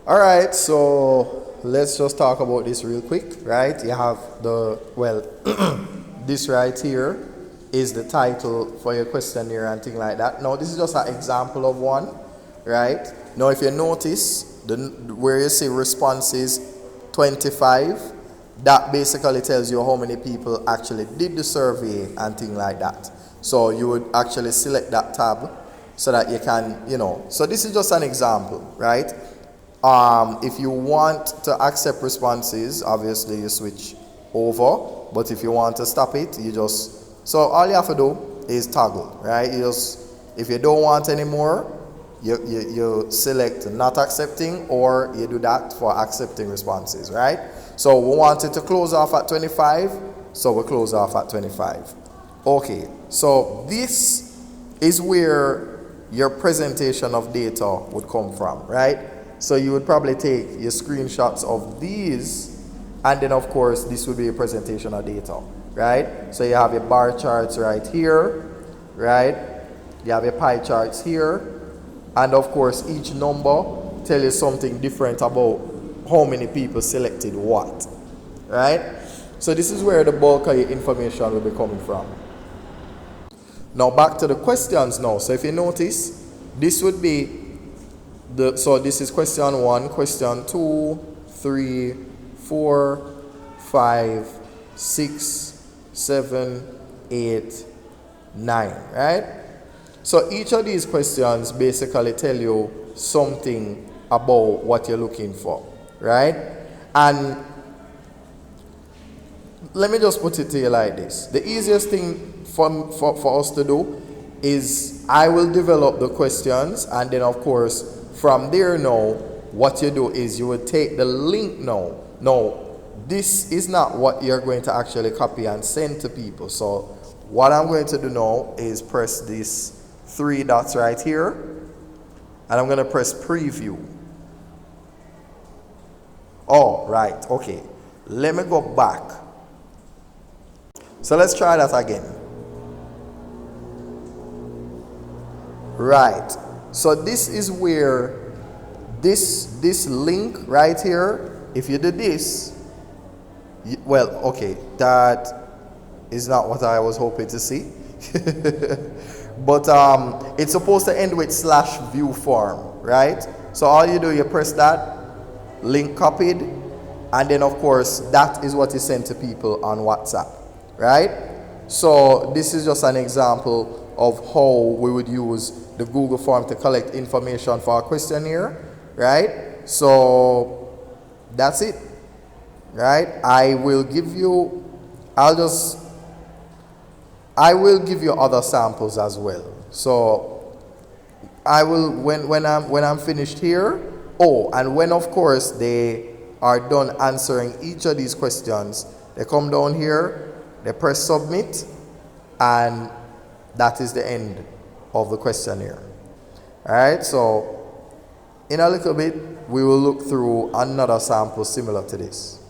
All right, so let's just talk about this real quick, right? You have this right here is the title for your questionnaire and thing like that. Now, this is just an example of one, right? Now, if you notice, where you see responses 25, that basically tells you how many people actually did the survey and thing like that. So you would actually select that tab so that you can, so this is just an example, right? If you want to accept responses, obviously you switch over, but if you want to stop it, so all you have to do is toggle, right? If you don't want any more, you select not accepting, or you do that for accepting responses, right? So we wanted to close off at 25, so we close off at 25. Okay, so this is where your presentation of data would come from, right? So you would probably take your screenshots of these, and then of course this would be a presentation of data, right? So you have your bar charts right here, right? You have your pie charts here, and of course each number tells you something different about how many people selected what, right? So this is where the bulk of your information will be coming from. Now back to the questions now. So if you notice, this would be so this is question 1, question 2, 3, 4, 5, 6, 7, 8, 9, right? So each of these questions basically tell you something about what you're looking for, right? And let me just put it to you like this. The easiest thing for us to do is I will develop the questions, and then of course from there now, what you do is you will take the link now. Now, this is not what you're going to actually copy and send to people. So what I'm going to do now is press these 3 dots right here, and I'm going to press preview. Oh, right, okay. Let me go back. So let's try that again. Right. So this is where this link right here, if you do this, that is not what I was hoping to see. But it's supposed to end with /view form, right? So all you do, you press that, link copied, and then of course that is what is sent to people on WhatsApp, right? So this is just an example of how we would use the Google form to collect information for our questionnaire, right? So that's it, right? I will give you other samples as well. So I will, when I'm finished here, and when of course they are done answering each of these questions, they come down here, they press submit, and that is the end of the questionnaire. All right, so in a little bit we will look through another sample similar to this.